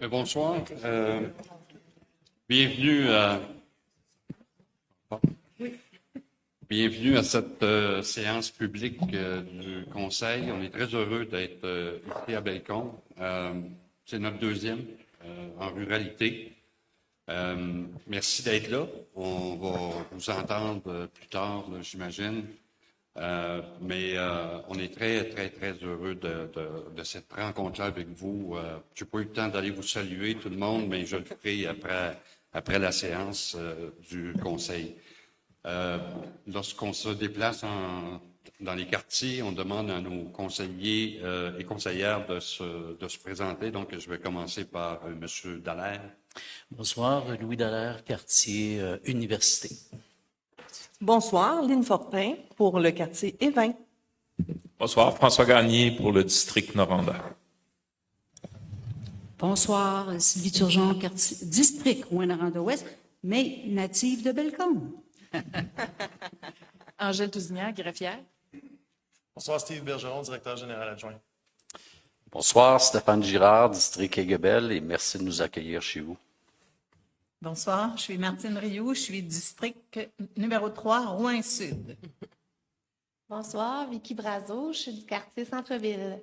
Bonsoir. Bienvenue à cette séance publique du Conseil. On est très heureux d'être ici à Bellecombe. C'est notre deuxième en ruralité. Merci d'être là. On va vous entendre plus tard, là, j'imagine. Mais on est très, très, très heureux de cette rencontre-là avec vous. Je n'ai pas eu le temps d'aller vous saluer, tout le monde, mais je le ferai après la séance du Conseil. Lorsqu'on se déplace dans les quartiers, on demande à nos conseillers et conseillères de se présenter. Donc, je vais commencer par M. Dallaire. Bonsoir, Louis Dallaire, quartier Université. Bonsoir, Lynne Fortin pour le quartier Évin. Bonsoir, François Gagné pour le district Noranda. Bonsoir, Sylvie Turgeon, quartier, district Rouyn-Noranda-Ouest, mais native de Bellecombe. Angèle Tousignan, greffière. Bonsoir, Steve Bergeron, directeur général adjoint. Bonsoir, Stéphane Girard, district Aiguebelle, et merci de nous accueillir chez vous. Bonsoir, je suis Martine Rioux, je suis district numéro 3, Rouyn-Sud. Bonsoir, Vicky Brazo, je suis du quartier Centre-Ville.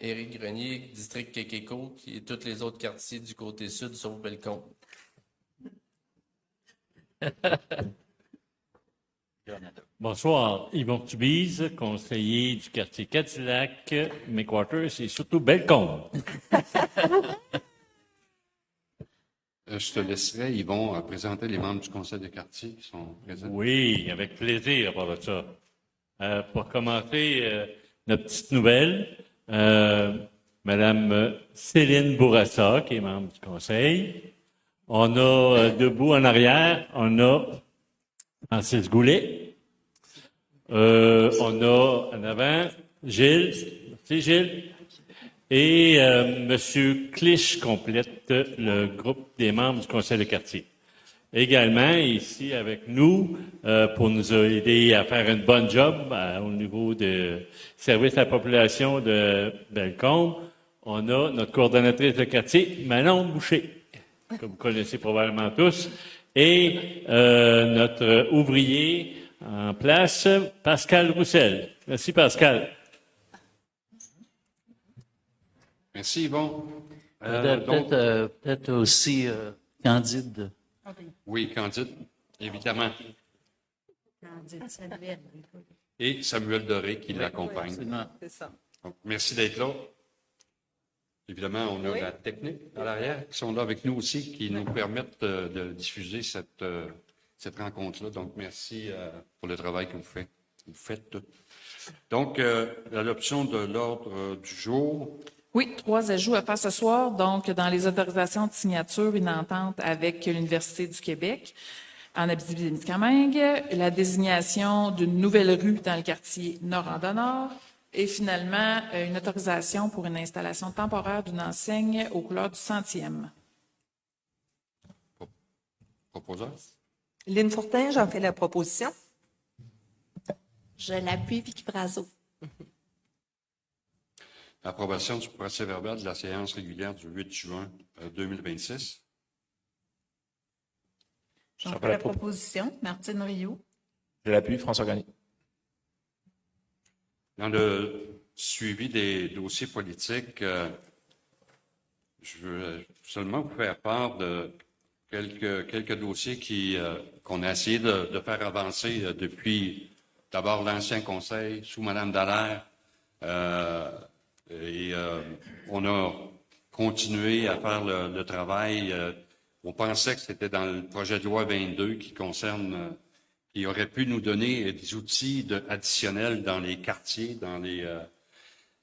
Éric Grenier, district Quéquéco, qui est tous les autres quartiers du côté sud, sauf Bellecombe. Bonsoir, Yvon Tubise, conseiller du quartier Cadillac, McQuarters et surtout Bellecombe. Je te laisserai, Yvon, présenter les membres du conseil de quartier qui sont présents. Oui, avec plaisir pour ça. Pour commencer, notre petite nouvelle, Madame Céline Bourassa, qui est membre du conseil. On a debout en arrière, on a Francis Goulet. On a en avant Gilles. Merci Gilles. Et M. Clich complète le groupe des membres du conseil de quartier. Également, ici avec nous, pour nous aider à faire une bonne job au niveau de service à la population de Bellecombe, on a notre coordonnatrice de quartier, Manon Boucher, que vous connaissez probablement tous, et notre ouvrier en place, Pascal Roussel. Merci Pascal. Merci, Yvon. Peut-être aussi Candide. Oui, Candide, évidemment. Candide Samuel. Et Samuel Doré qui l'accompagne. C'est ça. Donc, merci d'être là. Évidemment, on a la technique à l'arrière qui sont là avec nous aussi, qui nous permettent de diffuser cette rencontre-là. Donc, merci pour le travail que vous faites. Donc, l'adoption de l'ordre du jour. Oui, 3 ajouts à faire ce soir. Donc, dans les autorisations de signature, une entente avec l'Université du Québec en Abitibi-Témiscamingue, la désignation d'une nouvelle rue dans le quartier Noranda-Nord et finalement, une autorisation pour une installation temporaire d'une enseigne aux couleurs du 100e. Proposeur? Lynne Fortin, j'en fais la proposition. Je l'appuie, Vicky Brazo. Approbation du procès-verbal de la séance régulière du 8 juin 2026. J'en fais la proposition, Martine Rioux. Je l'appuie, François Gagné. Dans le suivi des dossiers politiques, je veux seulement vous faire part de quelques dossiers qu'on a essayé de faire avancer depuis d'abord l'ancien conseil sous Mme Dallaire. On a continué à faire le travail. On pensait que c'était dans le projet de loi 22 qui aurait pu nous donner des outils additionnels dans les quartiers,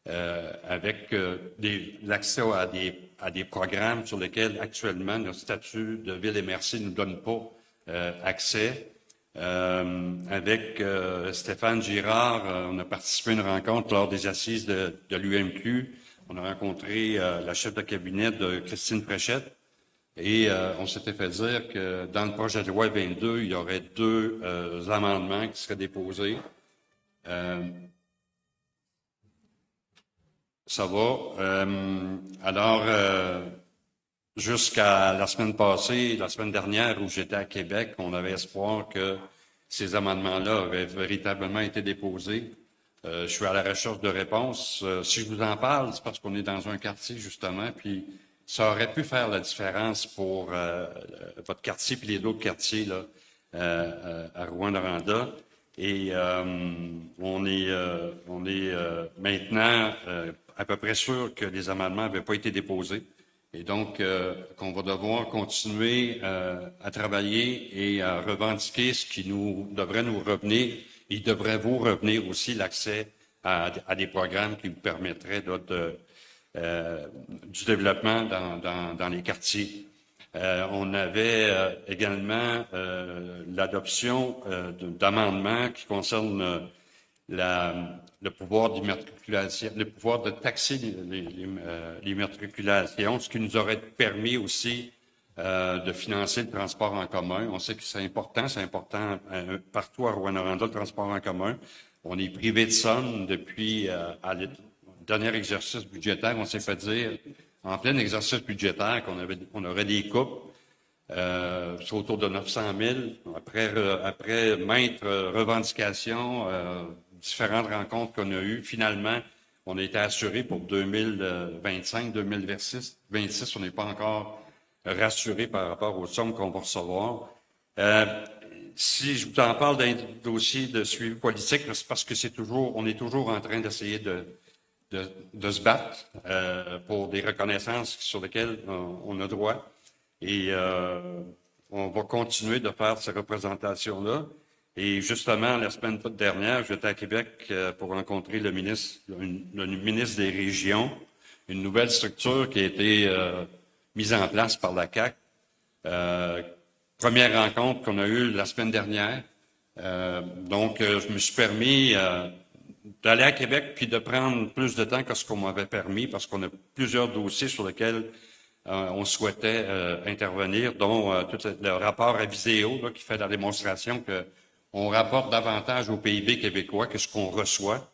avec l'accès à des programmes sur lesquels actuellement notre statut de ville émergée ne nous donne pas accès. Avec Stéphane Girard, on a participé à une rencontre lors des assises de l'UMQ. On a rencontré la chef de cabinet de Christine Fréchette et on s'était fait dire que dans le projet de loi 22, il y aurait 2 amendements qui seraient déposés. Ça va. Alors, jusqu'à la semaine passée, la semaine dernière où j'étais à Québec, on avait espoir que ces amendements-là avaient véritablement été déposés. Je suis à la recherche de réponses. Si je vous en parle, c'est parce qu'on est dans un quartier, justement, puis ça aurait pu faire la différence pour votre quartier puis les autres quartiers là, à Rouyn-Noranda. Et on est maintenant à peu près sûr que les amendements n'avaient pas été déposés. Et donc, qu'on va devoir continuer à travailler et à revendiquer ce qui devrait nous revenir. Il devrait vous revenir aussi l'accès à des programmes qui vous permettraient du développement dans les quartiers. On avait également l'adoption d'amendements qui concernent le pouvoir d'immatriculation, le pouvoir de taxer l'immatriculation, ce qui nous aurait permis aussi de financer le transport en commun. On sait que c'est important partout à Rouyn-Noranda, le transport en commun. On est privé de somme depuis le dernier exercice budgétaire. On s'est fait dire, en plein exercice budgétaire, qu'on aurait des coupes. C'est autour de 900 000. Après maintes revendications, différentes rencontres qu'on a eues, finalement, on a été assuré pour 2025, 2026. On n'est pas encore rassuré par rapport aux sommes qu'on va recevoir. Si je vous en parle d'un dossier de suivi politique, c'est parce que on est toujours en train d'essayer de se battre pour des reconnaissances sur lesquelles on a droit. Et on va continuer de faire ces représentations-là. Et justement, la semaine dernière, j'étais à Québec pour rencontrer le ministre des Régions, une nouvelle structure qui a été mise en place par la CAQ. Première rencontre qu'on a eue la semaine dernière. Donc, je me suis permis d'aller à Québec puis de prendre plus de temps que ce qu'on m'avait permis parce qu'on a plusieurs dossiers sur lesquels on souhaitait intervenir, dont tout le rapport à Viséo là, qui fait la démonstration qu'on rapporte davantage au PIB québécois que ce qu'on reçoit.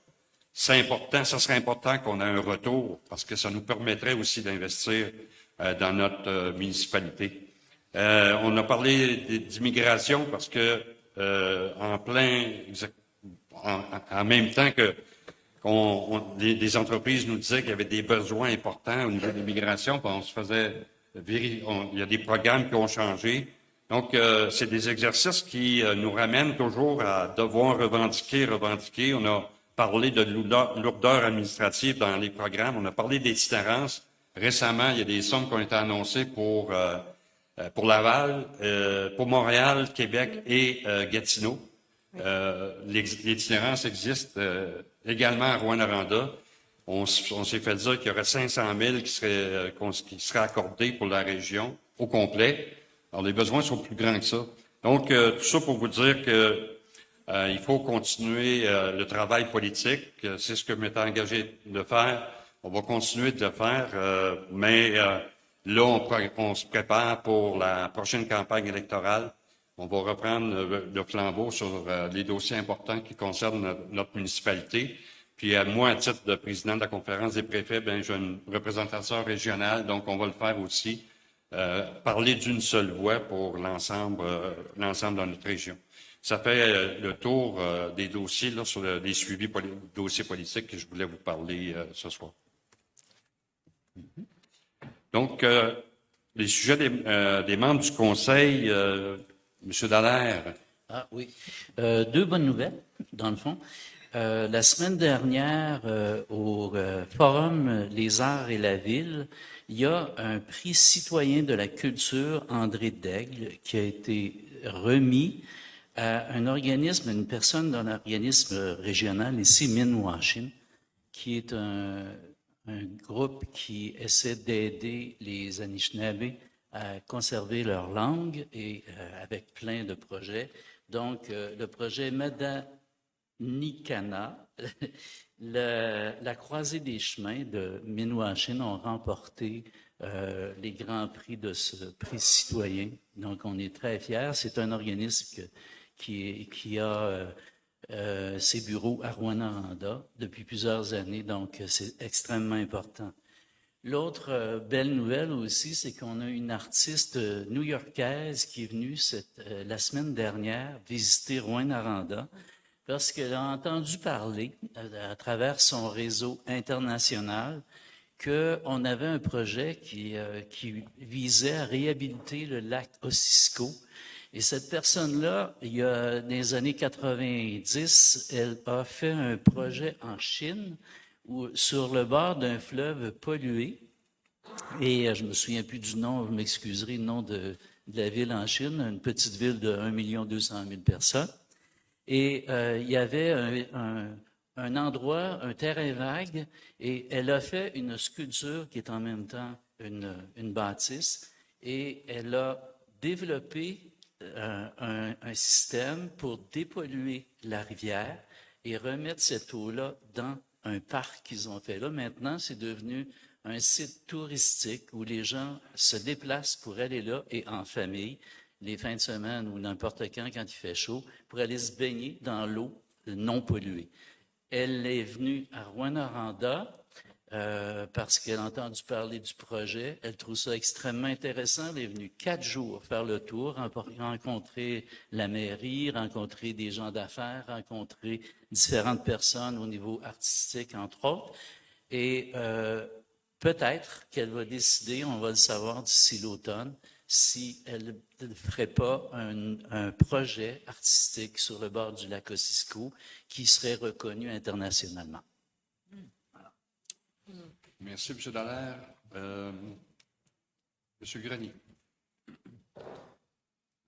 C'est important, ça serait important qu'on ait un retour parce que ça nous permettrait aussi d'investir dans notre municipalité. On a parlé d'immigration parce que en même temps que des entreprises nous disaient qu'il y avait des besoins importants au niveau de l'immigration, on se faisait il y a des programmes qui ont changé. Donc, c'est des exercices qui nous ramènent toujours à devoir revendiquer. On a parlé de lourdeur administrative dans les programmes. On a parlé d'itinérance. Récemment, il y a des sommes qui ont été annoncées pour Laval, pour Montréal, Québec et Gatineau. L'itinérance existe également à Rouyn-Noranda. On s'est fait dire qu'il y aurait 500 000 qui seraient accordés pour la région au complet. Alors, les besoins sont plus grands que ça. Donc, tout ça pour vous dire que il faut continuer le travail politique. C'est ce que je m'étais engagé de faire. On va continuer de le faire, mais là, on se prépare pour la prochaine campagne électorale. On va reprendre le flambeau sur les dossiers importants qui concernent notre municipalité. Puis moi, à titre de président de la conférence des préfets, j'ai une représentation régionale, donc on va le faire aussi. Parler d'une seule voix pour l'ensemble de notre région. Ça fait le tour des dossiers là, sur les suivis dossiers politiques que je voulais vous parler ce soir. Donc, les sujets des membres du Conseil, M. Dallaire. Ah oui. Deux bonnes nouvelles, dans le fond. La semaine dernière, au Forum Les Arts et la Ville, il y a un prix citoyen de la culture André Daigle qui a été remis à un organisme, une personne d'un organisme régional ici, Minwashin, qui est un groupe qui essaie d'aider les Anishinaabe à conserver leur langue et avec plein de projets. Donc, le projet Madanikana, la Croisée des chemins de Minwashin ont remporté les grands prix de ce prix citoyen. Donc, on est très fiers. C'est un organisme qui a ses bureaux à Rouyn-Noranda depuis plusieurs années, donc c'est extrêmement important. L'autre belle nouvelle aussi, c'est qu'on a une artiste new-yorkaise qui est venue la semaine dernière visiter Rouyn-Noranda parce qu'elle a entendu parler à travers son réseau international qu'on avait un projet qui visait à réhabiliter le lac Ossisco. Et cette personne-là, dans les années 90, elle a fait un projet en Chine sur le bord d'un fleuve pollué. Et je me souviens plus du nom, vous m'excuserez, le nom de la ville en Chine, une petite ville de 1 200 000 personnes. Et il y avait un endroit, un terrain vague, et elle a fait une sculpture qui est en même temps une bâtisse, et elle a développé un système pour dépolluer la rivière et remettre cette eau-là dans un parc qu'ils ont fait. Là, maintenant, c'est devenu un site touristique où les gens se déplacent pour aller là et en famille, les fins de semaine ou n'importe quand il fait chaud, pour aller se baigner dans l'eau non polluée. Elle est venue à Rouyn-Noranda parce qu'elle a entendu parler du projet. Elle trouve ça extrêmement intéressant. Elle est venue 4 jours faire le tour, rencontrer la mairie, rencontrer des gens d'affaires, rencontrer différentes personnes au niveau artistique, entre autres. Et peut-être qu'elle va décider, on va le savoir d'ici l'automne, si elle ne ferait pas un projet artistique sur le bord du lac Ossisco qui serait reconnu internationalement. Voilà. Merci, M. Dallaire. M. Grenier.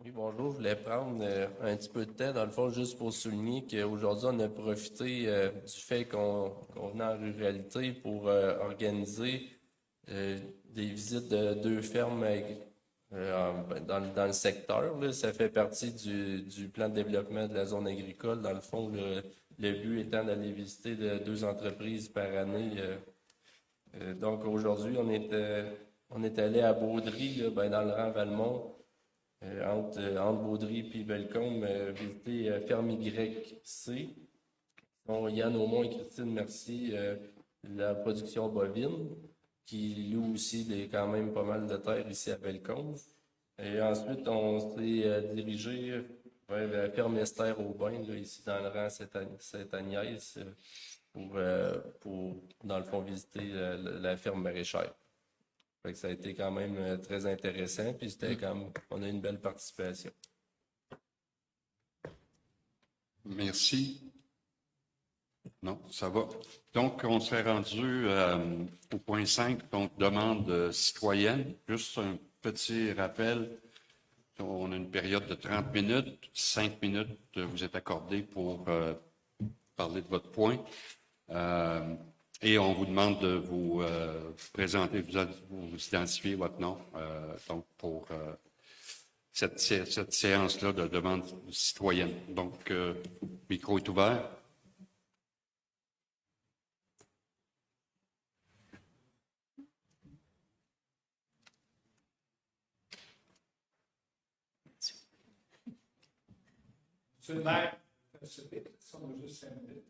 Oui, bonjour. Je voulais prendre un petit peu de temps, dans le fond, juste pour souligner qu'aujourd'hui, on a profité du fait qu'on venait en ruralité pour organiser des visites de 2 fermes dans le secteur. Là. Ça fait partie du plan de développement de la zone agricole. Dans le fond, le but étant d'aller visiter 2 entreprises par année. Donc aujourd'hui, on est allé à Baudry, là, dans le rang Valmont, entre Baudry et Bellecombe, visiter Ferme YC. Yann Aumont et Christine Mercier, la production bovine, qui loue aussi quand même pas mal de terres ici à Bellecombe. Et ensuite, on s'est dirigé vers la ferme Esther Aubin, là, ici dans le rang Sainte-Agnès, pour, dans le fond, visiter la ferme maraîchère. Fait que ça a été quand même très intéressant, puis on a une belle participation. Merci. Non, ça va. Donc, on s'est rendu au point 5, donc demande citoyenne. Juste un petit rappel. On a une période de 30 minutes. 5 minutes vous êtes accordés pour parler de votre point. Et on vous demande de vous présenter, vous identifier votre nom, donc pour cette séance-là de demande citoyenne. Donc, le micro est ouvert. Monsieur le maire, ça va juste 5 minutes.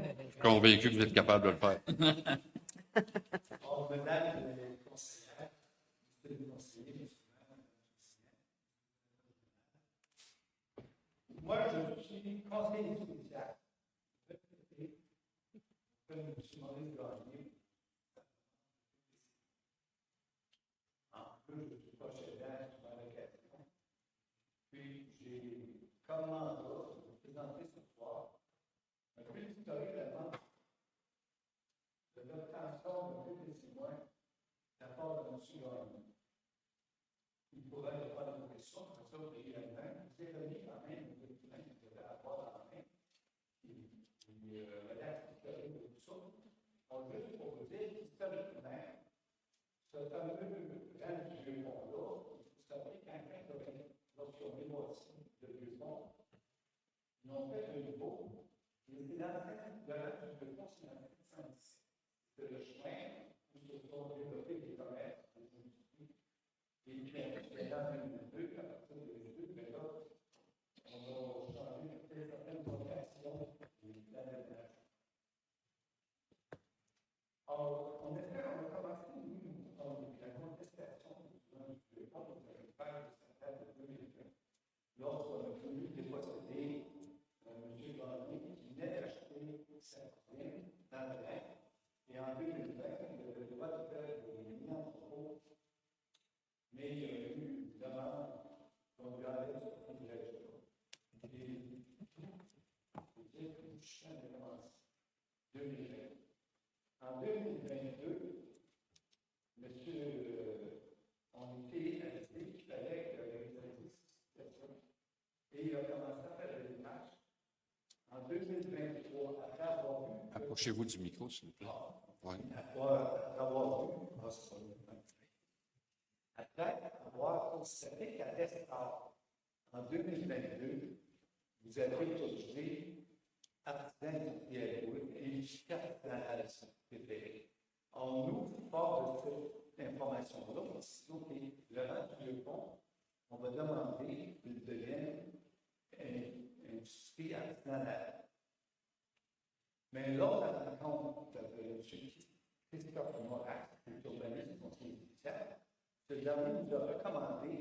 Je suis convaincu que vous êtes capable de le faire. Madame les conseillères, monsieur le conseiller, moi, je suis conseiller spécial. Comme M. Maurice Gagné. En plus, je ne suis pas chez elle sur la question. Puis, j'ai comme mandat de vous présenter ce soir un peu historique de l'obtention de des témoins de la part de M. Gagné. Il pourrait répondre à vos questions, comme ça, vous ayez la main. Vous avez remis quand même le document que vous devez avoir dans la main. La date historique de tout ça. Donc, juste pour vous dire qu'historiquement, ce fameux grand vieux-pont-là, vous savez, lorsqu'on est voici de Vieux-Pont, ils ont fait un nouveau. Mais c'est l'ancien de la Vieux-Pont, c'est l'ancien de Saint-Denis. C'est le chemin où se sont développés les commerces, les industries. Et puis, dans 2022, à partir de 2022, mais là, on va Et en 2020, il avait le droit de faire des réunions en gros, mais il y a eu une demande qu'on lui enlève ce privilège-là. Et vous dire que le chien a commencé 2020. En 2022, on était avisé qu'il fallait régulariser cette situation. Et il a commencé à faire des démarches. En 2023, après avoir vu... Approchez-vous du micro, s'il vous plaît. Ouais. Après avoir vu... Après avoir constaté qu'à l'Estat, en 2022, vous avez autorisé artisan industriel et artisanal préféré. Or, nous, fort de cette information-là, on s'est dit, OK, le rang du pont, on va demander qu'il devienne une industrie artisanale. Mais lors de la rencontre de M. Christophe Morat, l'urbaniste conseiller judiciaire, ce dernier nous a recommandé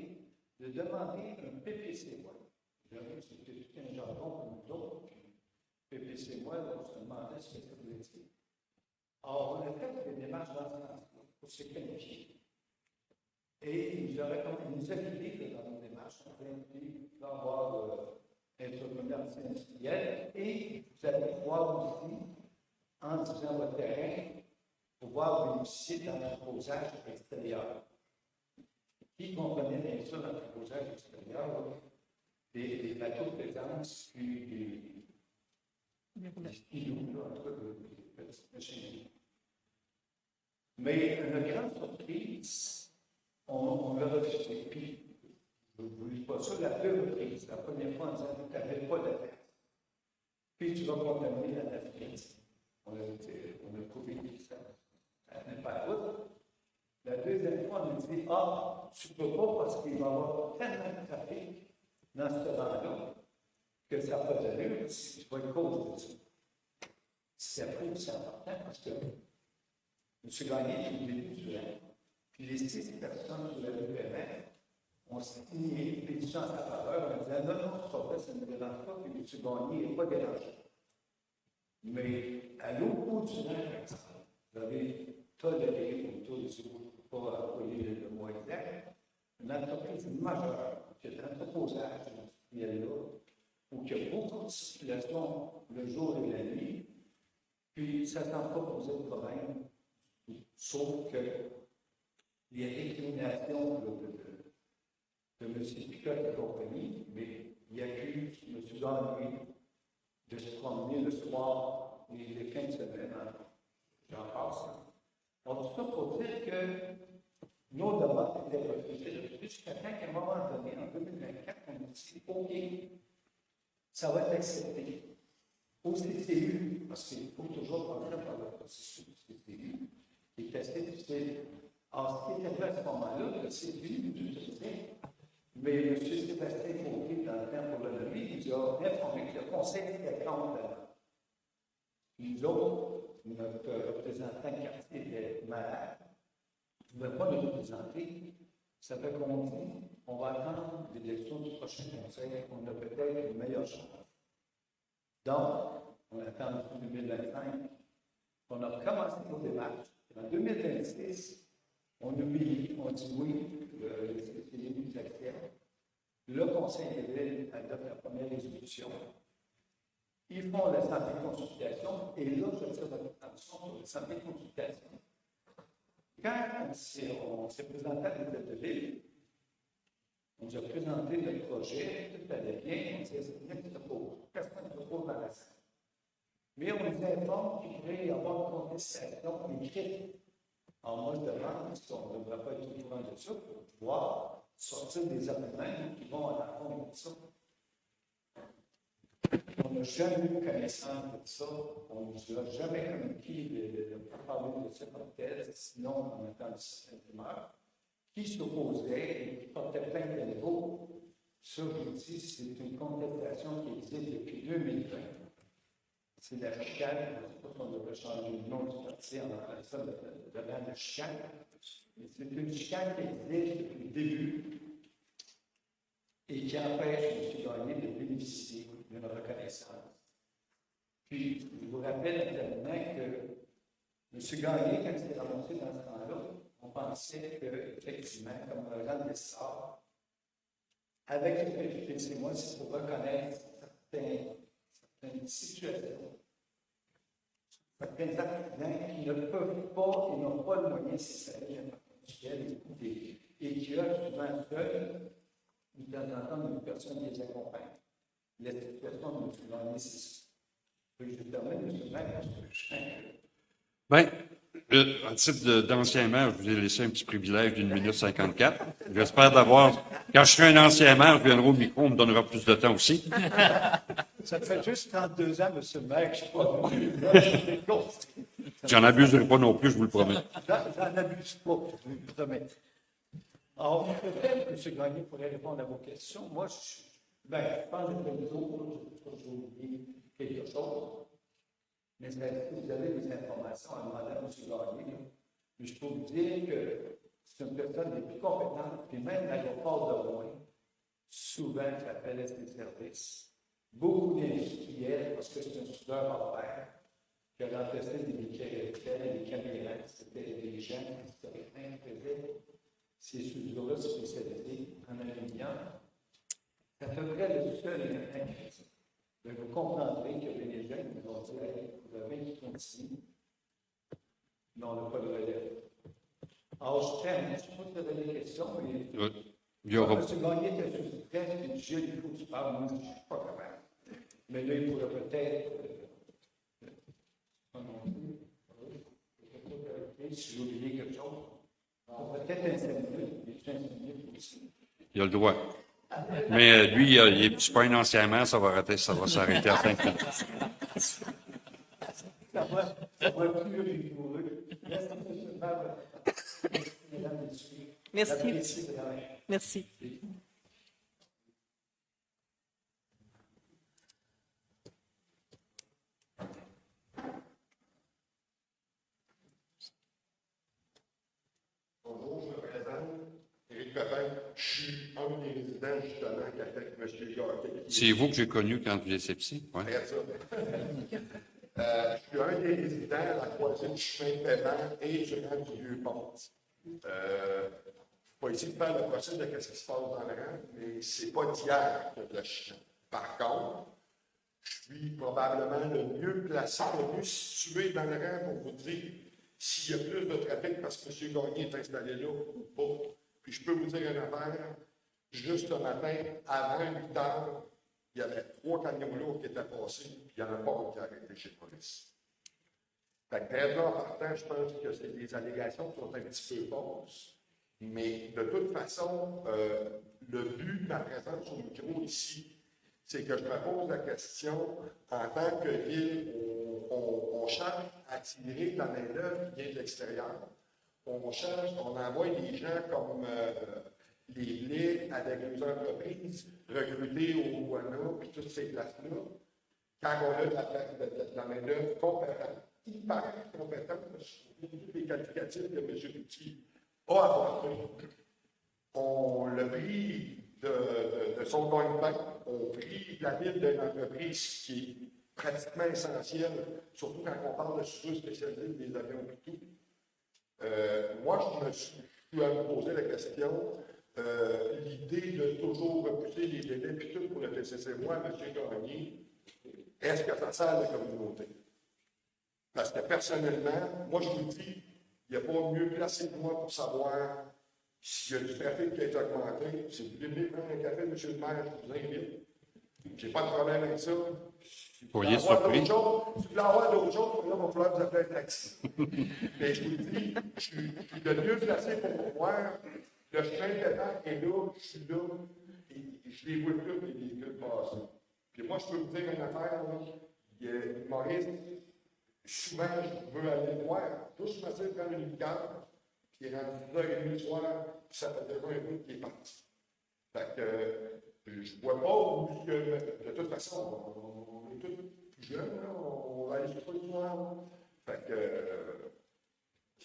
de demander un PPC-moi. C'était tout un jargon pour nous autres. PPC-moi, on se demandait ce que ça voulait dire. Or, on a fait des démarches dans ce sens pour se qualifier. Et il nous a guidés dans nos démarches. On a dit d'avoir entrepreneur industriel et vous allez pouvoir aussi, en utilisant votre terrain, pouvoir bénéficier d'un arrosage extérieur. Qui comprenait bien sûr l'entreposage extérieur, des bateaux de plaisance, puis des stylos, entre les petites machines. Mais une grande surprise, on l'a refusé. Puis, je ne vous dis pas ça, la deux reprises, la première fois en disant que tu n'avais pas de taxe. Puis tu vas contaminer la navigation. On a prouvé que ça n'est pas la route. La deuxième fois, on a dit, ah, tu ne peux pas parce qu'il va y avoir tellement de trafic dans ce vent-là que ça n'a pas d'allure si tu vas être cause de ça. C'est après c'est important parce que M. Gagné, au début du rang, puis les 6 personnes sur la rue Permet ont signé une pétition en sa faveur en disant, non, c'est pas vrai, ça ne me dérange pas, puis M. Gagné n'est pas dérangé. Mais à l'autre bout du rang, vous avez toléré autour de ce groupe, pour pas employer le mot exact, une entreprise majeure qui est l'entreposage industriel-là, où il y a beaucoup de circulation le jour et la nuit, puis ça ne t'a pas posé de problème, sauf que les récriminations de M. Picotte et compagnie, mais il accuse M. Gagné de se promener le soir et les fins de semaine, j'en passe. Alors, tout ça pour dire que nos demandes étaient refusées jusqu'à temps qu'à un moment donné, en 2024, on a dit OK, ça va être accepté. Au CCU, parce qu'il faut toujours passer par le processus du CCU, qui est assez difficile. Alors, ce qui était fait à ce moment-là, le CCU nous utilisait, mais M. Sébastien Fautier, dans le temps pour le nommer, il nous a informé que le conseil était contre. Nous autres, notre représentant de quartier était malade, ne pouvait pas nous représenter. Ça fait qu'on dit, on va attendre l'élection du prochain conseil, on a peut-être une meilleure chance. Donc, on attend en 2025. On a commencé nos démarches. En 2026, on oublie, on dit oui, c'est l'élu qui accepte. Le conseil de ville adopte la première résolution. Ils font la santé de consultation, et là, je tire votre attention sur la santé de consultation. Quand on s'est présenté à l'hôtel de ville, on nous a présenté le projet, tout allait bien, on disait, c'est bien que tu te poses, personne ne te pose dans la salle. Mais on nous informe qu'il pourrait y avoir une contestation écrite. Alors moi, je demande si on ne devrait pas être au courant de ça pour pouvoir sortir des arguments qui vont à la fond de ça. On n'a jamais eu connaissance de ça, on ne nous a jamais communiqué de parler de ça comme tel, sinon on entend le système primaire, qui s'opposait et qui portait plein de dépôts. Ça, je vous dis, c'est une contestation qui existe depuis 2020. C'est la chicane, je ne sais pas si on devrait changer le nom du parti en appelant ça de la chicane, mais c'est une chicane qui existe depuis le début et qui empêche M. Gagné de bénéficier d'une reconnaissance. Puis, je vous rappelle également que M. Gagné, quand il s'est ramassé dans ce temps-là, on pensait qu'effectivement, comme Jean Dessart, avec le fait que c'est moi, c'est pour reconnaître certaines situations, certains accidents qui ne peuvent pas et n'ont pas le moyen de s'installer et qui a souvent seul, de temps en temps, une personne qui les accompagne. La situation de M. Gagné, c'est ça. Je termine, M. Maire, parce que je sens que Bien, à titre d'ancien maire, je vous ai laissé un petit privilège d'1 minute 54. J'espère d'avoir, quand je serai un ancien maire, je viendrai au micro, on me donnera plus de temps aussi. ça fait juste 32 ans, M. le maire, que je suis pas venu. Là, je suis construit. J'en abuserai pas non plus, je vous le promets. J'en abuse pas, je vous le promets. Alors, peut-être que M. Gagné pourrait répondre à vos questions. Moi, je pense que j'ai oublié quelque chose. Mais si vous avez des informations à demander à M. Gagné, mais je peux vous dire que c'est une personne des plus compétentes, puis même à l'aéroport de Rouen, souvent, ça appelle des services. Beaucoup d'industriels, parce que c'est un soudeur en fer, qui a remplacé des mécaniciens, des caméras, c'était des gens historiquement qui faisaient ces soudures-là spécialisées en aluminium. C'est à peu près le seul élément qui fait ça. Mais vous comprendrez que les gens nous ont dit, vous avez qui continue, mais on n'a pas de relève. Alors, je termine, je ne sais pas si vous avez des questions, mais Il y aura... M. Gagné était sur le test, il dit, il faut que tu parles, moi, je ne suis pas capable. Mais là, il pourrait peut-être si j'ai oublié quelque chose, peut-être un 5 minutes, mais 5 minutes aussi. Il a le droit. Mais lui, il n'est pas un ancien maire, ça va s'arrêter à 5 minutes. Ça va plus rigoureux. Merci, M. Merci. Merci. Bonjour, je me présente. Éric Pépin, je suis un des résidents, justement, qui a fait M. Gagné. C'est vous que j'ai connu quand vous étiez petit? Ouais. Regarde ça. Je suis un des résidents à la croisée du chemin de paiement et du rang du Vieux-Pont. Je ne suis pas ici de faire le procès de ce qui se passe dans le rang, mais ce n'est pas d'hier que le chien. Par contre, je suis probablement le mieux placé, le mieux situé dans le rang pour vous dire s'il y a plus de trafic parce que M. Gagné est installé là ou pas. Puis je peux vous dire une affaire, juste ce matin, avant 8 heures, il y avait 3 camions lourds qui étaient passés, puis il n'y en a pas un qui a arrêté chez la police. Fait que très en partant, je pense que c'est des allégations qui sont un petit peu fausses, mais de toute façon, le but de ma présence au micro ici, c'est que je me pose la question, en tant que ville, on cherche à tirer la main-d'œuvre qui vient de l'extérieur. On cherche, on envoie des gens comme les Blés avec nos entreprises recrutées au Guana, puis toutes ces places-là. Quand on a de la main-d'œuvre compétente, hyper compétente, tous les qualificatifs que M. Routy a apportés, on le prix de son gagne-pain, on prie la ville d'une entreprise qui est pratiquement essentielle, surtout quand on parle de soudure spécialisée des avions et tout. Moi, je me suis à me poser la question, l'idée de toujours repousser les délais puis tout pour le TCC-moi, M. Gagné, est-ce que ça sert à la communauté? Parce que personnellement, moi, je vous dis, il n'y a pas mieux placé que moi pour savoir s'il y a du trafic qui a été augmenté. Si vous voulez venir prendre un café, M. le maire, je vous invite. Je n'ai pas de problème avec ça. Si vous voulez avoir d'autres choses, là, il va falloir vous appeler un taxi. Mais je vous dis, je suis le mieux placé pour voir. Le chemin de temps est là, je suis là, et je les vois plus, les véhicules passer. Puis moi, je peux vous dire une affaire, Maurice, souvent, je veux aller le voir, tous me dire prendre une carte, puis il est rendu 10h30 le soir, puis ça fait déjà un bout qu'il est parti. Fait que je ne vois pas où que, de toute façon, on est tous plus jeunes, là, on va aller sur le soir. Fait que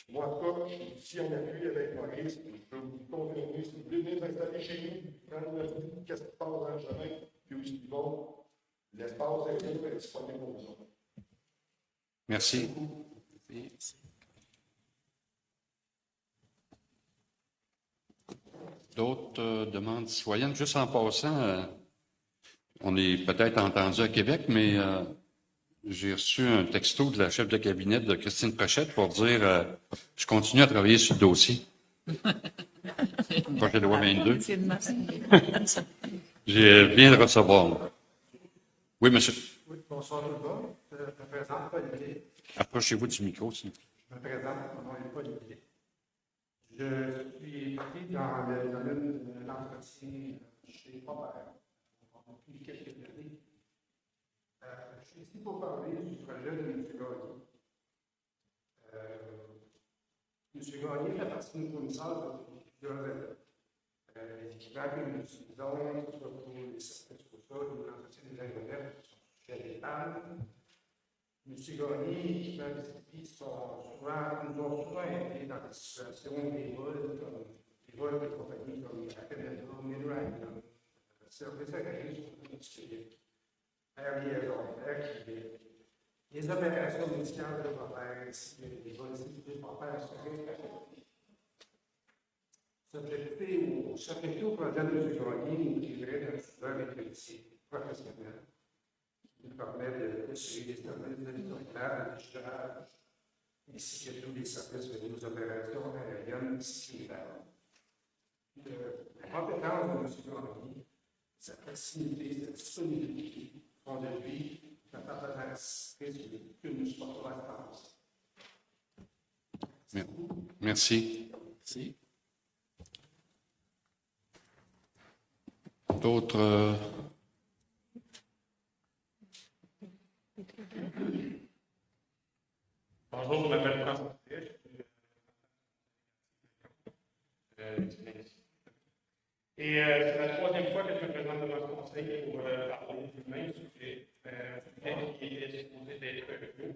moi, en tout cas, si on appuie avec Maurice, je peux vous confirmer, si vous voulez venir s'installer chez nous, prendre le vie, qu'est-ce qui se passe dans le chemin, puis où ils vont, l'espace est libre et disponible pour vous. Merci. D'autres demandes citoyennes? Juste en passant, on est peut-être entendu à Québec, mais j'ai reçu un texto de la chef de cabinet de Christine Prochette pour dire je continue à travailler sur le dossier. Projet de loi 22. Je viens de recevoir. Oui, monsieur. Oui, bonsoir tout le monde. Je me présente Paul Millet. Approchez-vous du micro, s'il vous plaît. Je me présente, mon nom est Paul Millet. Je suis pris dans le domaine de l'entretien chez Robert depuis quelques années. Je suis ici pour parler du projet de M. Gagné. M. Gagné fait partie de nos fournisseurs depuis plusieurs années. Les équipements que nous utilisons, que ce soit pour les circuits social ou l'entretien des aéronefs, sont sujets à l'étable. M. Gagné, équipements visitifs nous ont souvent aidés dans des situations des vols, comme des vols de compagnies comme Air Canada, Midland, Service aérien industriel, Air Liaison, Air Québec. Les opérations médicales de Robert, ainsi que les vols civiles pour faire assurer s'affecter au projet de M. Gagné nous priverait d'un soutien avec le métier professionnel qui nous permet de suivre les services de l'autorité, de gérage, ainsi que tous les services venus aux opérations aériennes civilières. La compétence de M. Gagné, sa facilité, sa disponibilité font de lui un partenaire résolu que nous supportons à France. Merci. Merci. D'autres. Bonjour, je m'appelle François. Et c'est la troisième fois que je me présente devant ce conseil pour parler du même sujet qui est supposé d'être eux.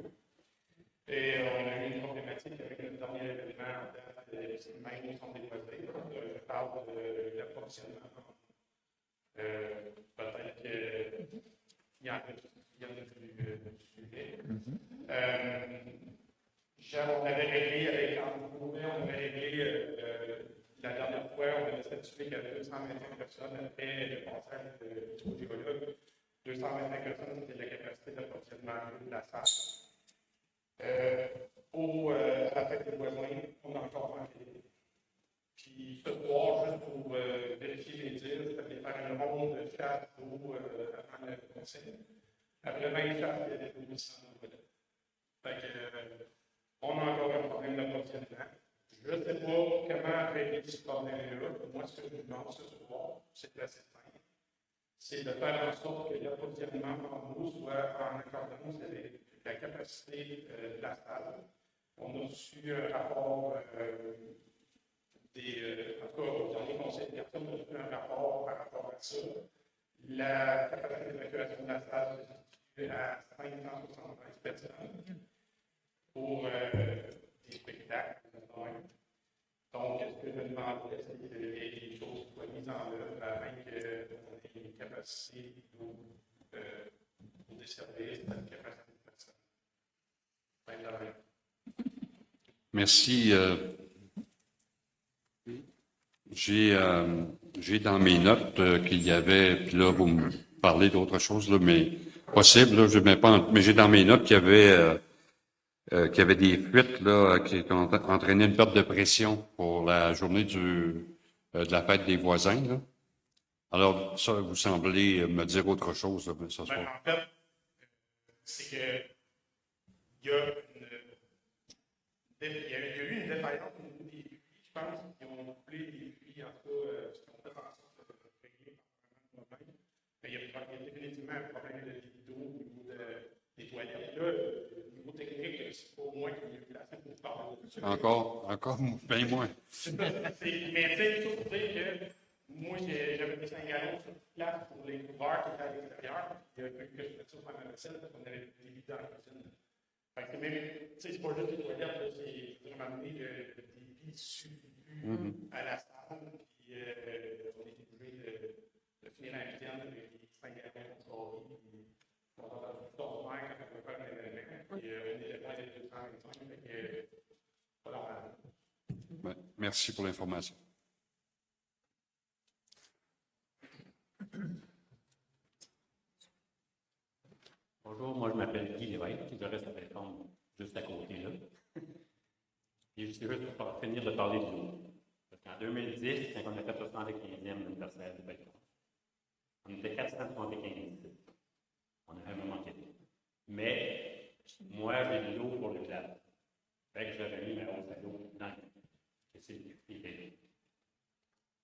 Et on a eu une problématique avec notre dernier événement en date de même sont déposés. Je parle de l'approvisionnement. Peut-être qu'il y en a du sujet. On avait réglé avec on avait réglé la dernière fois, on avait statué qu'il y avait 225 personnes après le passage du géologue. 225 personnes, c'était la capacité d'approvisionnement de la salle. À la fête des voisins, on a encore manqué. Puis ce soir, juste pour vérifier les dires, je vais faire une ronde de chat avant le conseil. Après 20 chats, il y avait 800 volets. Fait que, on a encore un problème d'approvisionnement. Je ne sais pas comment régler ce problème-là. Moi, ce que je vous demande ce soir, c'est assez simple. C'est de faire en sorte que l'approvisionnement en eau soit en accordance avec la capacité de la salle. On a reçu un rapport en tout cas, au dernier conseil de personnes, on a reçu un rapport par rapport à ça. La capacité d'évacuation de la salle se situe à 575 personnes pour des spectacles. Donc, ce que je demanderais, c'est que les choses soient mises en œuvre afin qu'on ait une capacité pour desservir cette capacité de personnes. Merci. J'ai dans mes notes qu'il y avait, puis là, vous me parlez d'autre chose, là, mais possible, là, je mets pas, mais j'ai dans mes notes qu'il y avait des fuites là, qui ont entraîné une perte de pression pour la journée de la fête des voisins. Là. Alors, ça, vous semblez me dire autre chose là, ce soir. En fait, c'est que il y a eu une défaillance au niveau des puits, je pense, qui ont coulé des puits, en tout cas, ce qu'on fait en sorte de régler par problème. Mais il y a définitivement un problème de libido au niveau des toilettes. Là, au niveau technique, c'est pas moi qui ai placé pour parler de ça. Encore, bien moins. Mais c'est tout pour dire que moi, j'avais des 5 gallons sur place pour les couverts qui étaient à l'extérieur. Il y a fallu que je mette ça pour ma vaisselle parce qu'on avait des vides dans la cuisine. Fait que même, c'est pas juste les toilettes, c'est vraiment amener des débit suffisant à la salle, puis on est obligé de finir un week-end avec les 5 gallons soirée, puis on va dans le tournoi quand on peut faire un événement, puis on est loin des 225, fait que pas normal. Ouais, merci pour l'information. Guy Lévesque, qui devrait s'appeler comme juste à côté là. Et juste pour finir de parler de l'eau. Parce qu'en 2010, quand on a fait le 75e anniversaire de Bellecombe, on était 475. On a vraiment manqué d'eau. Mais moi, j'ai de l'eau pour le club. Fait que j'avais mis ma hausse à l'eau dans le puits. C'est le puits qui était là.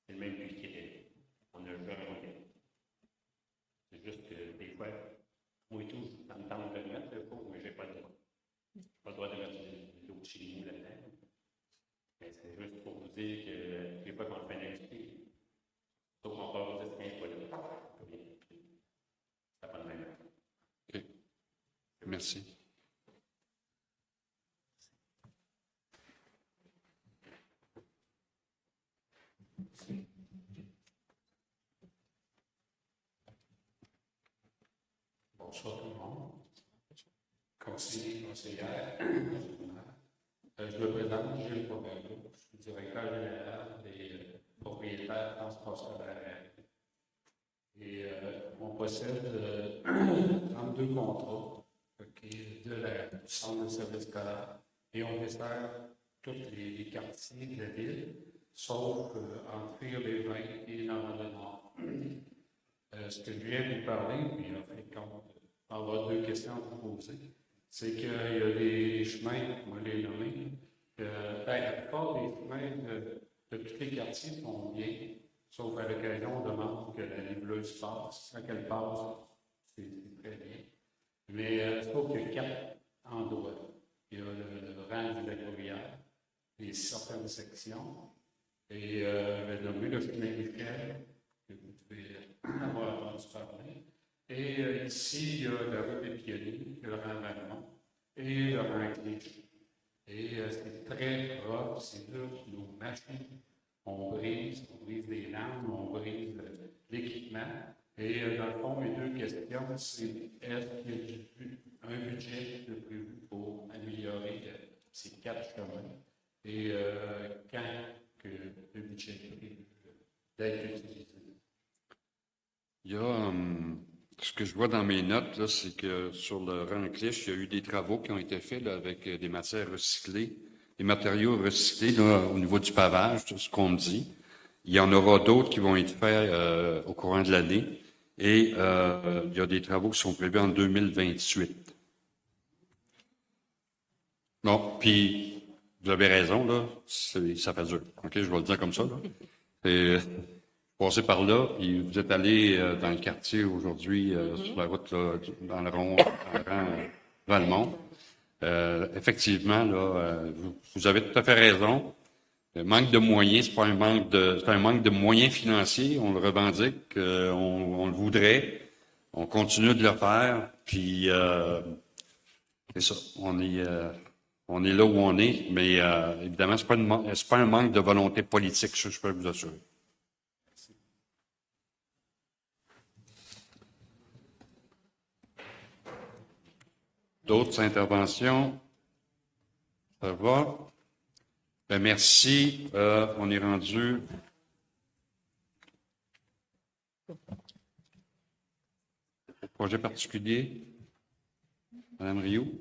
C'est le même puits qui était là. On n'a jamais manqué d'eau. C'est juste que des fois, moi et tout, ça me tente de le mettre, mais j'ai pas le droit. Je n'ai pas le droit de mettre de l'eau de chez nous là-dedans. Mais c'est juste pour vous dire que des fois qu'on fait un invité, sauf qu'on part aux esquins, pas là. Ça pas le même. OK. Merci. Bonsoir tout le monde. Conseiller, conseillère. Je me présente, Gilles Pomerleau. Je suis directeur général des propriétaires transport scolaire. Et on possède 32 contrats du centre de service scolaire. Et on dessert tous les quartiers de la ville, sauf Entrée les Vins et Normandie-Nord. Ce que je viens de vous parler, puis en fin de compte, on va avoir 2 questions à vous poser. C'est qu'il y a des chemins, on va les nommer. La plupart des chemins de tous les quartiers sont bien, sauf à l'occasion, on demande que la nébuleuse passe. Quand elle passe, c'est très bien. Mais sauf qu'il y a 4 endroits. Il y a le rang de la Gruyère, et certaines sections, et nommé le chemin Michel, que vous devez avoir entendu parler. Et ici, il y a la rue des Pionniers, le rang Valmont et le rang Clichy. Et c'est très rough, c'est dur, nos machines, on brise des lames, on brise l'équipement. Et dans le fond, mes 2 questions, c'est est-ce qu'il y a un budget de prévu pour améliorer ces 4 chemins? Et quand que le budget est prévu d'être utilisé? Il y a, ce que je vois dans mes notes, là, c'est que sur le rang Clich, il y a eu des travaux qui ont été faits là, avec des matières recyclées, des matériaux recyclés là, au niveau du pavage, c'est ce qu'on me dit. Il y en aura d'autres qui vont être faits au courant de l'année. Et il y a des travaux qui sont prévus en 2028. Bon, puis vous avez raison, là, ça fait dur. OK, je vais le dire comme ça. Là. Et, passez par là, puis vous êtes allé dans le quartier aujourd'hui, sur la route, là, dans le rang Valmont. Effectivement, là, vous avez tout à fait raison. Le manque de moyens, c'est un manque de moyens financiers. On le revendique, on le voudrait. On continue de le faire. Puis c'est ça. On est là où on est, mais évidemment, c'est pas un manque de volonté politique, je peux vous assurer. D'autres interventions? Ça va? Ben, merci. On est rendu. Au projet particulier. Madame Rioux.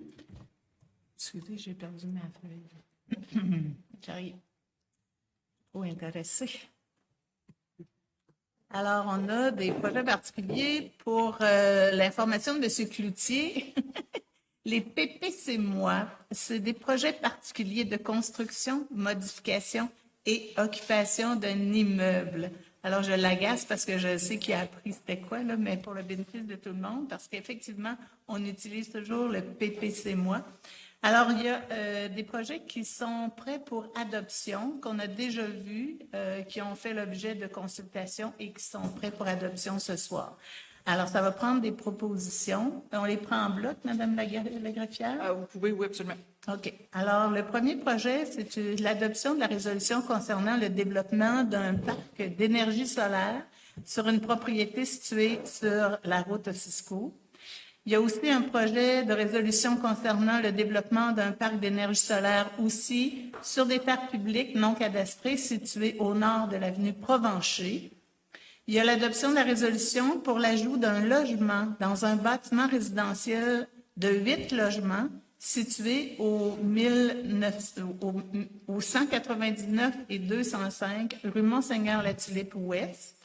Excusez, j'ai perdu ma feuille. J'arrive. Trop intéressée. Alors, on a des projets particuliers pour l'information de M. Cloutier. Les PPC-moi, c'est des projets particuliers de construction, modification et occupation d'un immeuble. Alors, je l'agace parce que je sais qu'il a appris c'était quoi, là, mais pour le bénéfice de tout le monde, parce qu'effectivement, on utilise toujours le PPC-moi. Alors, il y a des projets qui sont prêts pour adoption, qu'on a déjà vus, qui ont fait l'objet de consultation et qui sont prêts pour adoption ce soir. Alors, ça va prendre des propositions. On les prend en bloc, Madame la greffière? Vous pouvez, oui, absolument. OK. Alors, le premier projet, c'est l'adoption de la résolution concernant le développement d'un parc d'énergie solaire sur une propriété située sur la route Ossisco. Il y a aussi un projet de résolution concernant le développement d'un parc d'énergie solaire aussi sur des terres publiques non cadastrées situées au nord de l'avenue Provencher. Il y a l'adoption de la résolution pour l'ajout d'un logement dans un bâtiment résidentiel de 8 logements situés au 199 et 205 rue Monseigneur-la-Tulipe-Ouest.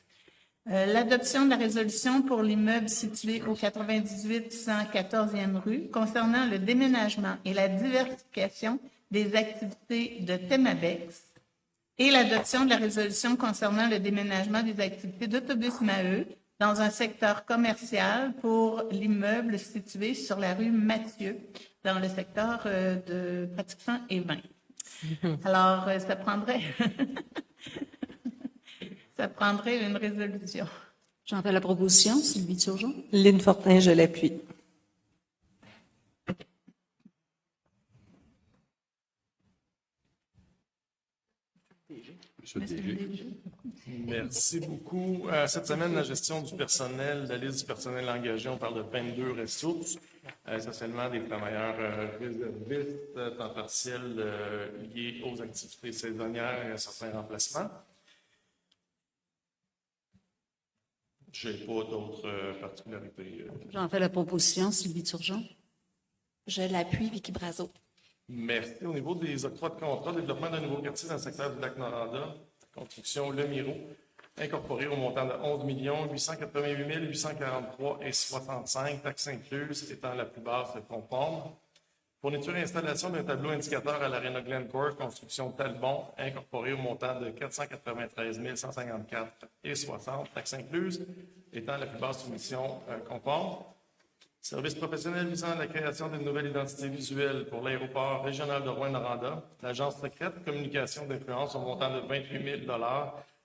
L'adoption de la résolution pour l'immeuble situé au 98 114e rue concernant le déménagement et la diversification des activités de Temabex et l'adoption de la résolution concernant le déménagement des activités d'autobus Maheu dans un secteur commercial pour l'immeuble situé sur la rue Mathieu dans le secteur de Pratiquement et 20. Alors, ça prendrait... Ça prendrait une résolution. J'en fais la proposition, Sylvie Turgeon. Lynn Fortin, je l'appuie. Monsieur le DG. Merci beaucoup. Cette semaine, la gestion du personnel, la liste du personnel engagé, on parle de 22 ressources, essentiellement des travailleurs réservistes, temps partiel liés aux activités saisonnières et à certains remplacements. Je n'ai pas d'autres particularités. J'en fais la proposition, Sylvie Turgeon. Je l'appuie, Vicky Brazo. Merci. Au niveau des octrois de contrat, développement d'un nouveau quartier dans le secteur du Lac-Noranda, construction Le Miro, incorporé au montant de 11 888 843 et 65, taxes incluses étant la plus basse conforme. Fourniture et installation d'un tableau indicateur à l'Arena Glencore, construction Talbon, incorporé au montant de 493 154 et 60, taxes incluses, étant la plus basse soumission conforme. Service professionnel visant à la création d'une nouvelle identité visuelle pour l'aéroport régional de Rouyn-Noranda, l'agence secrète communication d'influence au montant de 28 000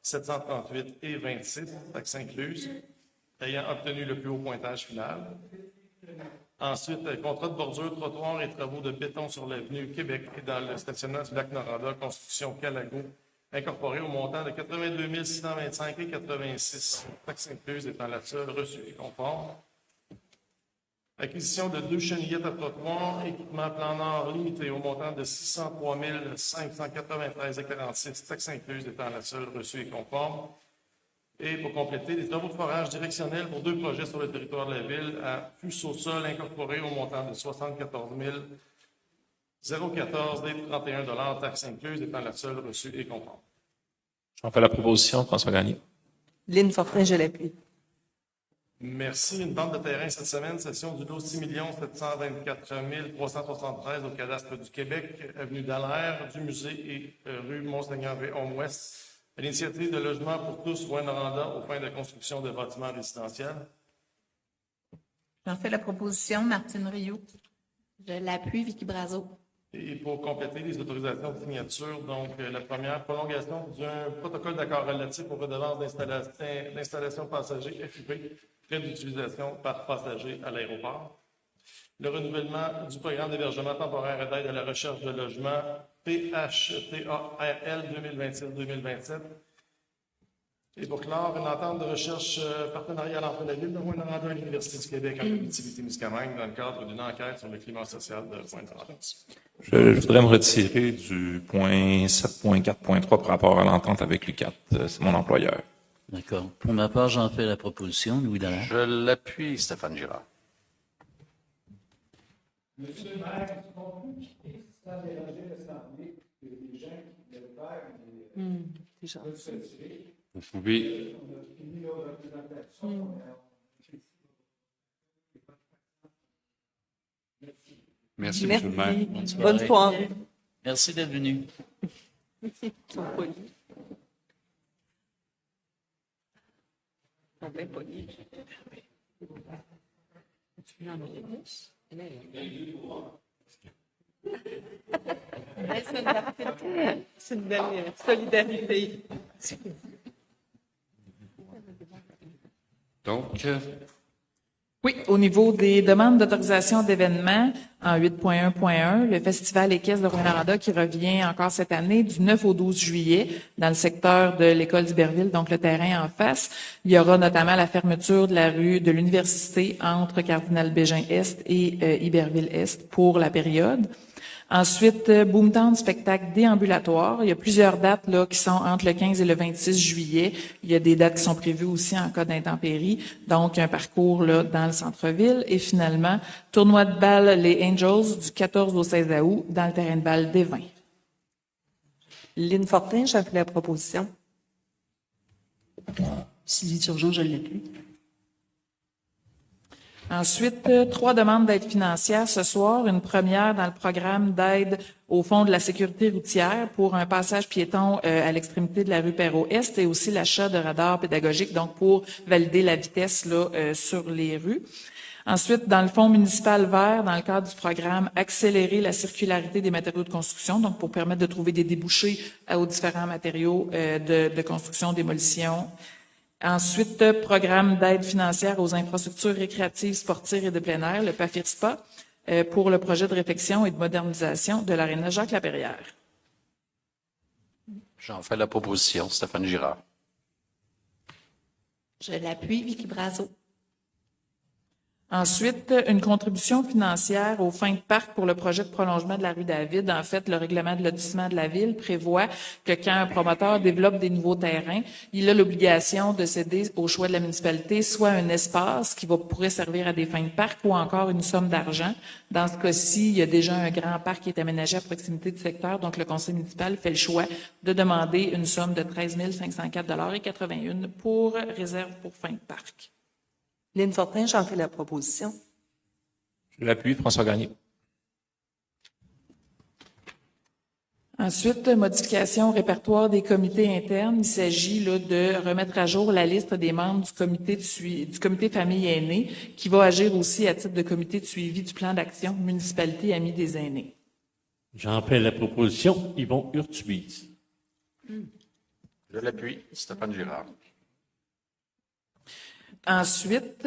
738 et 26, taxes incluses, ayant obtenu le plus haut pointage final. Ensuite, contrat de bordure, trottoir et travaux de béton sur l'avenue Québec et dans le stationnement du Lac-Noranda, construction Calago, incorporé au montant de 82 625 et 86, taxes incluses étant la seule reçue et conforme. Acquisition de 2 chenillettes à trottoir, équipement plan nord limité au montant de 603 593 et 46, taxes incluses étant la seule reçue et conforme. Et pour compléter, des travaux de forage directionnels pour 2 projets sur le territoire de la ville à Fusse au sol incorporé au montant de 74 014 et 31 $, taxes incluses étant la seule reçue et conforme. J'en fais la proposition, François Gagné. Lynn Fortin, je l'appuie. Merci. Une vente de terrain cette semaine, session du lot 6 724 373 au cadastre du Québec, avenue Dallaire, du musée et rue Monseigneur-Ouest, à l'initiative de Logement pour tous, Rouyn-Noranda, aux fins de construction de bâtiments résidentiels. J'en fais la proposition, Martine Rioux. Je l'appuie, Vicky Brazo. Et pour compléter les autorisations de signature, donc la première, prolongation d'un protocole d'accord relatif aux redevances d'installation passager FUP, frais d'utilisation par passager à l'aéroport. Le renouvellement du programme d'hébergement temporaire et d'aide à la recherche de logement PHTARL 2026-2027. Et pour clore, une entente de recherche partenariale entre la Ville de Rouyn-Noranda et l'Université du Québec en Abitibi-Témiscamingue dans le cadre d'une enquête sur le climat social de Rouyn-Noranda. Je voudrais me retirer du point 7.4.3 par rapport à l'entente avec l'UQAT. C'est mon employeur. D'accord. Pour ma part, j'en fais la proposition, Louis Dallaire. Je l'appuie, Stéphane Girard. Monsieur le maire, tu comprends sans déranger l'Assemblée que les gens qui veulent faire des gens peuvent se retirer. Vous pouvez. On a fini nos représentations. Merci, monsieur le maire. Bonne soirée. Merci d'être venu. Ils sont polis. Ils sont bien polis. Tu veux en mettre plus? C'est une belle solidarité. Donc, Oui, au niveau des demandes d'autorisation d'événements, en 8.1.1, le Festival Équestre de Rouyn-Noranda qui revient encore cette année du 9 au 12 juillet dans le secteur de l'école d'Iberville, donc le terrain en face. Il y aura notamment la fermeture de la rue de l'Université entre Cardinal-Bégin-Est et Iberville-Est pour la période. Ensuite, Boomtown spectacle déambulatoire. Il y a plusieurs dates là qui sont entre le 15 et le 26 juillet. Il y a des dates qui sont prévues aussi en cas d'intempéries. Donc, un parcours là dans le centre-ville. Et finalement, tournoi de balle les Angels du 14 au 16 août dans le terrain de balle des 20. Lynn Fortin, j'ai fait la proposition. Sylvie Turgeon, je l'appuie. Ensuite, 3 demandes d'aide financière ce soir. Une première dans le programme d'aide au Fonds de la sécurité routière pour un passage piéton à l'extrémité de la rue Perrault-Est et aussi l'achat de radars pédagogiques, donc pour valider la vitesse là, sur les rues. Ensuite, dans le Fonds municipal vert, dans le cadre du programme Accélérer la circularité des matériaux de construction, donc pour permettre de trouver des débouchés aux différents matériaux de construction, démolition. Ensuite, programme d'aide financière aux infrastructures récréatives, sportives et de plein air, le PAFIRSPA, pour le projet de réfection et de modernisation de l'aréna Jacques-Lapérière. J'en fais la proposition. Stéphane Girard. Je l'appuie, Vicky Brazo. Ensuite, une contribution financière aux fins de parc pour le projet de prolongement de la rue David. En fait, le règlement de lotissement de la ville prévoit que quand un promoteur développe des nouveaux terrains, il a l'obligation de céder au choix de la municipalité soit un espace qui pourrait servir à des fins de parc ou encore une somme d'argent. Dans ce cas-ci, il y a déjà un grand parc qui est aménagé à proximité du secteur, donc le conseil municipal fait le choix de demander une somme de 13 504,81 $ pour réserve pour fin de parc. Lynn Fortin, j'en fais la proposition. Je l'appuie, François Gagné. Ensuite, modification au répertoire des comités internes. Il s'agit là de remettre à jour la liste des membres du comité famille aînée qui va agir aussi à titre de comité de suivi du plan d'action municipalité Amis des aînés. J'en fais la proposition. Yvon Urtubise. Je l'appuie. Stéphane Girard. Ensuite,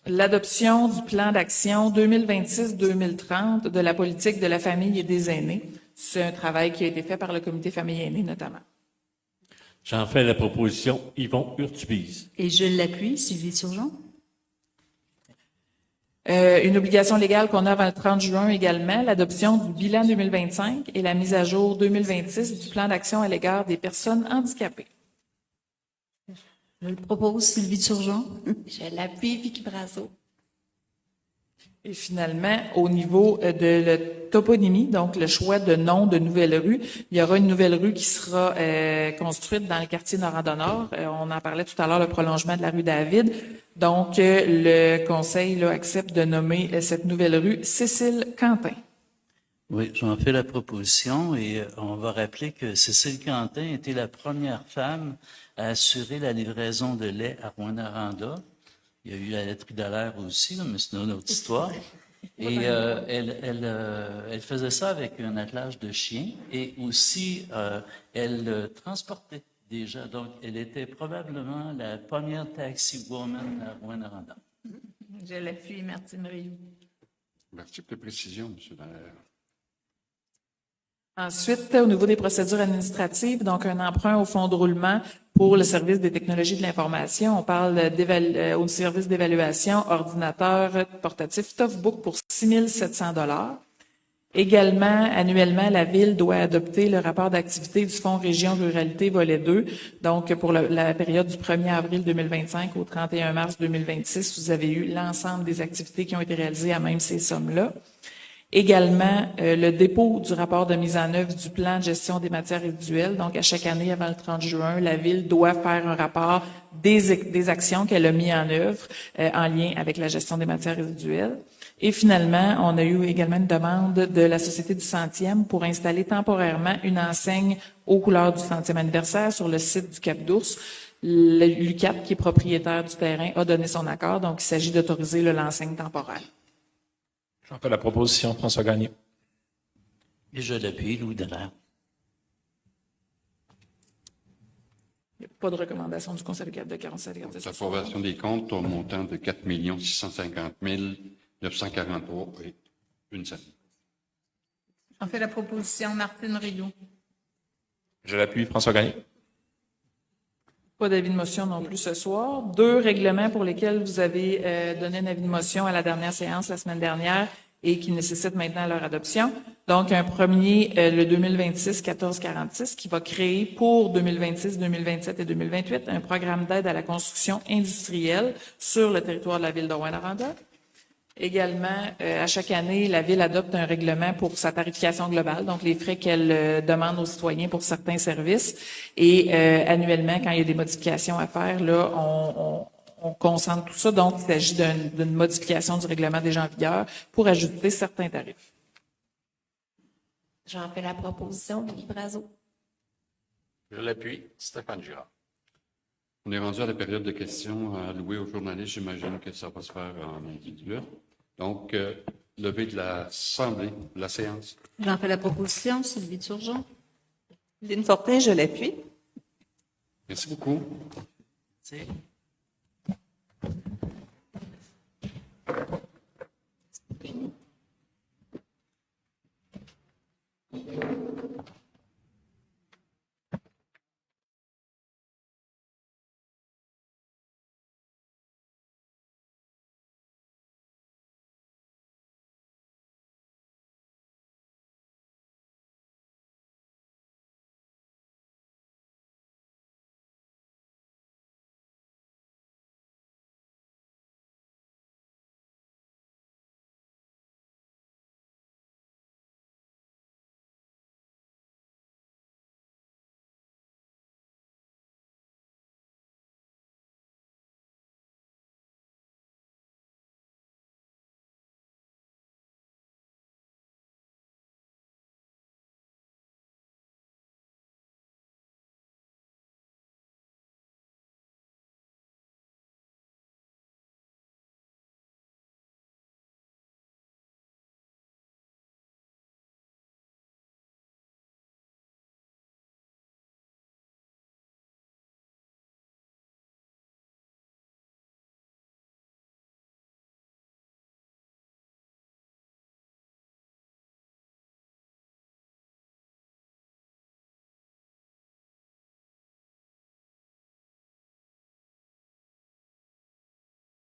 l'adoption du plan d'action 2026-2030 de la politique de la famille et des aînés. C'est un travail qui a été fait par le comité famille aînée notamment. J'en fais la proposition. Yvon Urtubise. Et je l'appuie, Sylvie Turgeon. Une obligation légale qu'on a avant le 30 juin également, l'adoption du bilan 2025 et la mise à jour 2026 du plan d'action à l'égard des personnes handicapées. Je le propose, Sylvie Turgeon. Je l'appuie, Vicky Brazo. Et finalement, au niveau de la toponymie, donc le choix de nom de nouvelle rue, il y aura une nouvelle rue qui sera construite dans le quartier Noranda-Nord. On en parlait tout à l'heure, le prolongement de la rue David. Donc, le conseil là, accepte de nommer cette nouvelle rue Cécile Quentin. Oui, j'en fais la proposition et on va rappeler que Cécile Quentin était la première femme à assurer la livraison de lait à Rouyn-Noranda. Il y a eu la laiterie d'Alaire aussi, là, mais c'est une autre histoire. Et elle faisait ça avec un attelage de chiens et aussi elle transportait déjà. Donc, elle était probablement la première taxi woman à Rouyn-Noranda. Je l'appuie, Martine Rioux. Merci pour les précisions, M. Dallaire. Ensuite, au niveau des procédures administratives, donc un emprunt au fonds de roulement pour le service des technologies de l'information. On parle au service d'évaluation, ordinateur portatif, Toughbook pour 6 700 $. Également, annuellement, la Ville doit adopter le rapport d'activité du Fonds Région Ruralité Volet 2. Donc, pour la période du 1er avril 2025 au 31 mars 2026, vous avez eu l'ensemble des activités qui ont été réalisées à même ces sommes-là. Également, le dépôt du rapport de mise en œuvre du plan de gestion des matières résiduelles. Donc, à chaque année, avant le 30 juin, la Ville doit faire un rapport des actions qu'elle a mis en œuvre en lien avec la gestion des matières résiduelles. Et finalement, on a eu également une demande de la Société du 100e pour installer temporairement une enseigne aux couleurs du 100e anniversaire sur le site du Cap d'Ours. L'UQAP, qui est propriétaire du terrain, a donné son accord. Donc, il s'agit d'autoriser l'enseigne temporaire. J'en fais la proposition, François Gagné. Et je l'appuie, Louis Dallaire. Il n'y a pas de recommandation du Conseil de 47. L'approbation des comptes au montant de 4 650 943 et une cent. On fait la proposition, Martine Rioux. Je l'appuie, François Gagné. Pas d'avis de motion non plus ce soir. 2 règlements pour lesquels vous avez donné un avis de motion à la dernière séance la semaine dernière et qui nécessitent maintenant leur adoption. Donc, un premier, le 2026-1446, qui va créer pour 2026, 2027 et 2028 un programme d'aide à la construction industrielle sur le territoire de la ville de Rouyn-Noranda. Également, à chaque année, la Ville adopte un règlement pour sa tarification globale, donc les frais qu'elle demande aux citoyens pour certains services. Et annuellement, quand il y a des modifications à faire, là, on concentre tout ça. Donc, il s'agit d'une modification du règlement déjà en vigueur pour ajuster certains tarifs. J'en fais la proposition, Vicky Brazo. Je l'appuie. Stéphane Girard. On est rendu à la période de questions allouées aux journalistes. J'imagine que ça va se faire en individuel. Donc, levée de l'Assemblée, de la séance. J'en fais la proposition, Sylvie Turgeon. Lynn Fortin, je l'appuie. Merci beaucoup. C'est